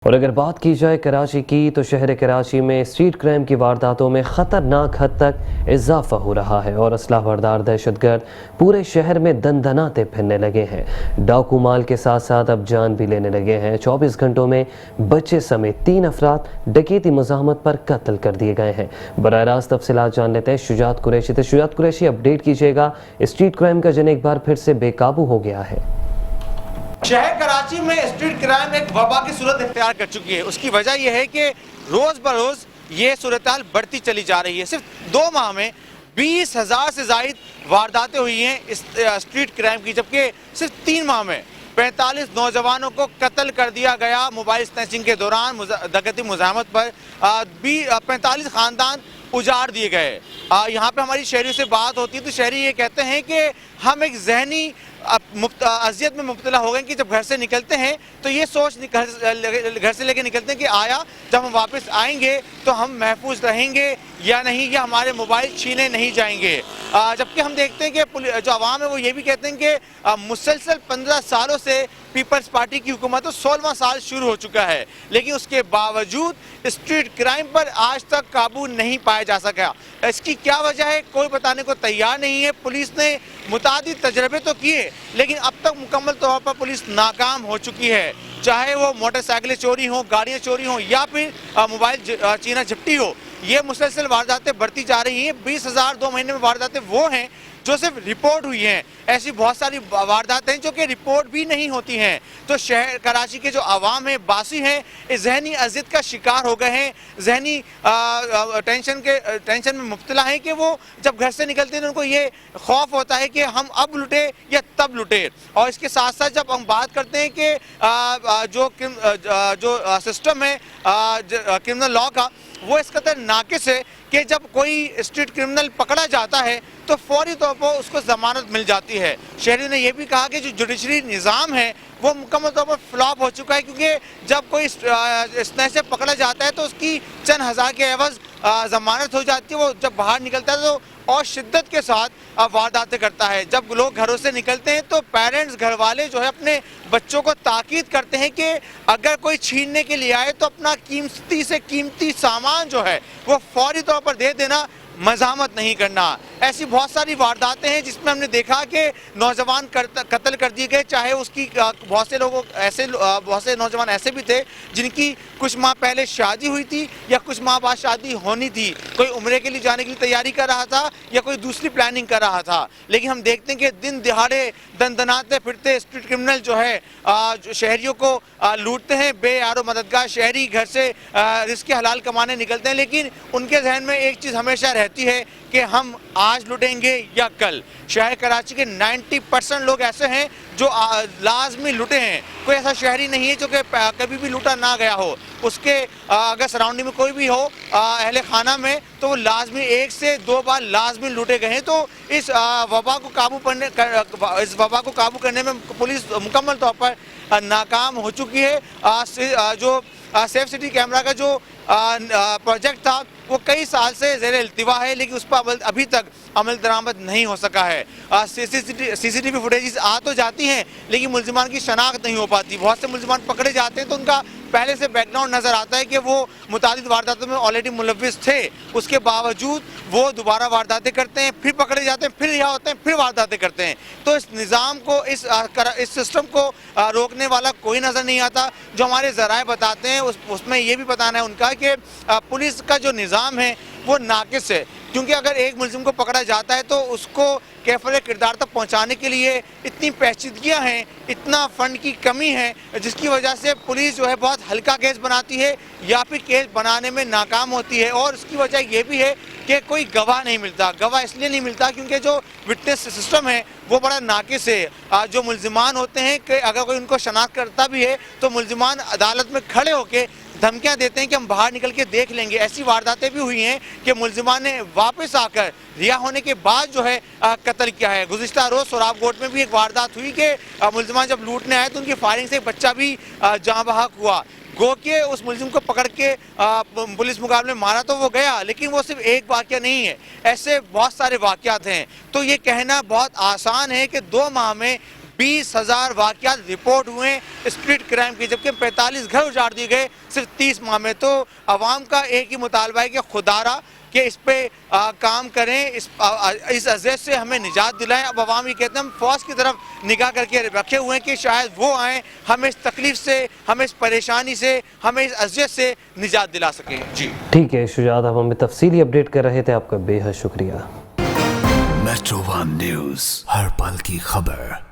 اور اگر بات کی جائے کراچی کی تو شہر کراچی میں اسٹریٹ کرائم کی وارداتوں میں خطرناک حد تک اضافہ ہو رہا ہے اور اسلحہ بردار دہشت گرد پورے شہر میں دندناتے پھرنے لگے ہیں۔ ڈاکو مال کے ساتھ ساتھ اب جان بھی لینے لگے ہیں۔ 24 گھنٹوں میں بچے سمیت 3 افراد ڈکیتی مزاحمت پر قتل کر دیے گئے ہیں۔ براہ راست تفصیلات جان لیتے ہیں شجاعت قریشی سے۔ شجاعت قریشی، اپڈیٹ کیجیے گا، اسٹریٹ کرائم کا جن ایک بار پھر سے بے قابو ہو گیا ہے۔ شہر کراچی میں اسٹریٹ کرائم ایک وبا کی صورت اختیار کر چکی ہے۔ اس کی وجہ یہ ہے کہ روز بروز یہ صورتحال بڑھتی چلی جا رہی ہے۔ صرف 2 ماہ میں 20,000 سے زائد وارداتیں ہوئی ہیں اسٹریٹ کرائم کی، جبکہ صرف 3 ماہ میں 45 نوجوانوں کو قتل کر دیا گیا موبائل سنیچنگ کے دوران ڈکیتی مزاحمت پر۔ 45 خاندان اجاڑ دیے گئے۔ یہاں پہ ہماری شہریوں سے بات ہوتی ہے تو شہری یہ کہتے ہیں کہ ہم ایک ذہنی اذیت میں مبتلا ہو گئے کہ جب گھر سے نکلتے ہیں تو یہ سوچ گھر سے لے کے نکلتے ہیں کہ آیا جب ہم واپس آئیں گے تو ہم محفوظ رہیں گے یا نہیں، یا ہمارے موبائل چھینے نہیں جائیں گے۔ جبکہ ہم دیکھتے ہیں کہ جو عوام ہے وہ یہ بھی کہتے ہیں کہ مسلسل 15 سالوں سے پیپلز پارٹی کی حکومت 16واں سال شروع ہو چکا ہے، لیکن اس کے باوجود اسٹریٹ کرائم پر آج تک قابو نہیں پایا جا سکا۔ اس کی کیا وجہ ہے کوئی بتانے کو تیار نہیں ہے۔ پولیس نے متعدد تجربے تو کیے لیکن اب تک مکمل طور پر پولیس ناکام ہو چکی ہے، چاہے وہ موٹر سائیکلیں چوری ہوں، گاڑیاں چوری ہوں یا پھر موبائل چینا جھپٹی ہو۔ یہ مسلسل وارداتیں بڑھتی جا رہی ہیں۔ 20,000 2 مہینے میں وارداتیں وہ ہیں جو صرف رپورٹ ہوئی ہیں۔ ایسی بہت ساری وارداتیں جو کہ رپورٹ بھی نہیں ہوتی ہیں۔ تو شہر کراچی کے جو عوام ہیں، باسی ہیں، اس ذہنی اذیت کا شکار ہو گئے ہیں، ذہنی ٹینشن میں مبتلا ہیں کہ وہ جب گھر سے نکلتے ہیں ان کو یہ خوف ہوتا ہے کہ ہم اب لٹے یا تب لٹے۔ اور اس کے ساتھ ساتھ جب ہم بات کرتے ہیں کہ جو سسٹم ہے کرمنل لاء کا، وہ اس قدر ناقص ہے کہ جب کوئی اسٹریٹ کرمنل پکڑا جاتا ہے تو فوری طور پر اس کو ضمانت مل جاتی ہے۔ شہریوں نے یہ بھی کہا کہ جو جوڈیشری نظام ہے وہ مکمل طور پر فلاپ ہو چکا ہے، کیونکہ جب کوئی اسنیچ سے پکڑا جاتا ہے تو اس کی چند ہزار کے عوض ضمانت ہو جاتی ہے۔ وہ جب باہر نکلتا ہے تو اور شدت کے ساتھ وارداتیں کرتا ہے۔ جب لوگ گھروں سے نکلتے ہیں تو پیرنٹس، گھر والے جو ہے اپنے بچوں کو تاکید کرتے ہیں کہ اگر کوئی چھیننے کے لیے آئے تو اپنا قیمتی سے قیمتی سامان جو ہے وہ فوری طور پر دے دینا، مزاحمت نہیں کرنا۔ ایسی بہت ساری وارداتیں ہیں جس میں ہم نے دیکھا کہ نوجوان قتل کر دیے گئے، چاہے اس کی بہت سے نوجوان ایسے بھی تھے جن کی کچھ ماہ پہلے شادی ہوئی تھی یا کچھ ماہ بعد شادی ہونی تھی، کوئی عمرے کے لیے جانے کی تیاری کر رہا تھا یا کوئی دوسری پلاننگ کر رہا تھا۔ لیکن ہم دیکھتے ہیں کہ دن دہاڑے دندناتے پھرتے اسٹریٹ کرمنل جو ہے شہریوں کو لوٹتے ہیں۔ بے یار و مددگار شہری گھر سے رزق حلال کمانے نکلتے ہیں، لیکن ان کے ذہن میں ایک چیز ہمیشہ رہتی ہے کہ ہم آج لوٹیں گے یا کل۔ شہر کراچی کے 90% لوگ ایسے ہیں جو لازمی لوٹے ہیں۔ کوئی ایسا شہری نہیں ہے جو کہ کبھی بھی لوٹا نہ گیا ہو۔ اس کے اگر سراؤنڈنگ میں کوئی بھی ہو اہل خانہ میں تو وہ لازمی 1 سے 2 بار لازمی لوٹے گئے ہیں۔ تو اس وبا کو قابو کرنے میں پولیس مکمل طور پر ناکام ہو چکی ہے۔ جو سیف سٹی کیمرہ کا جو پروجیکٹ تھا وہ کئی سال سے زیر التوا ہے، لیکن اس پر ابھی تک عمل درآمد نہیں ہو سکا ہے۔ سی سی ٹی وی فوٹیجز آ تو جاتی ہیں لیکن ملزمان کی شناخت نہیں ہو پاتی۔ بہت سے ملزمان پکڑے جاتے ہیں تو ان کا پہلے سے بیک گراؤنڈ نظر آتا ہے کہ وہ متعدد وارداتوں میں آلریڈی ملوث تھے، اس کے باوجود وہ دوبارہ وارداتیں کرتے ہیں، پھر پکڑے جاتے ہیں، پھر رہا ہوتے ہیں، پھر وارداتیں کرتے ہیں۔ تو اس نظام کو، اس سسٹم کو روکنے والا کوئی نظر نہیں آتا۔ جو ہمارے ذرائع بتاتے ہیں اس میں یہ بھی بتانا ہے ان کا کہ پولیس کا جو نظام ہے وہ ناقص ہے، کیونکہ اگر ایک ملزم کو پکڑا جاتا ہے تو اس کو کیفر کردار تک پہنچانے کے لیے اتنی پیچیدگیاں ہیں، اتنا فنڈ کی کمی ہے، جس کی وجہ سے پولیس جو ہے بہت ہلکا کیس بناتی ہے یا پھر کیس بنانے میں ناکام ہوتی ہے۔ اور اس کی وجہ یہ بھی ہے کہ کوئی گواہ نہیں ملتا۔ گواہ اس لیے نہیں ملتا کیونکہ جو وٹنس سسٹم ہے وہ بڑا ناقص ہے۔ جو ملزمان ہوتے ہیں کہ اگر کوئی ان کو شناخت کرتا بھی ہے تو ملزمان عدالت میں کھڑے ہو کے دھمکیاں دیتے ہیں کہ ہم باہر نکل کے دیکھ لیں گے۔ ایسی وارداتیں بھی ہوئی ہیں کہ ملزمان نے واپس آ کر رہا ہونے کے بعد جو ہے قتل کیا ہے۔ گزشتہ روز سوراب کوٹ میں بھی ایک واردات ہوئی کہ ملزمان جب لوٹنے آئے تو ان کی فائرنگ سے ایک بچہ بھی جاں بحق ہوا۔ گو کہ اس ملزم کو پکڑ کے پولیس مقابلے میں مارا تو وہ گیا، لیکن وہ صرف ایک واقعہ نہیں ہے، ایسے بہت سارے واقعات ہیں۔ تو یہ کہنا بہت آسان ہے کہ 2 ماہ میں 20,000 واقعات رپورٹ ہوئے اسٹریٹ کرائم کی، جبکہ 45 گھر اجاڑ دیے گئے صرف 30 ماہ میں۔ تو عوام کا ایک ہی مطالبہ ہے کہ خدارا کہ اس پہ کام کریں، اس اذیت سے ہمیں نجات دلائیں۔ اب عوام یہ کہتے ہیں ہم فوج کی طرف نگاہ کر کے رکھے ہوئے ہیں کہ شاید وہ آئیں، ہمیں اس تکلیف سے، ہمیں اس پریشانی سے، ہمیں اس اذیت سے نجات دلا سکیں۔ جی ٹھیک ہے شجاعت، آپ ہمیں تفصیلی اپڈیٹ کر رہے تھے، آپ کا بے حد شکریہ۔ میٹرو ون نیوز، ہر پل کی خبر۔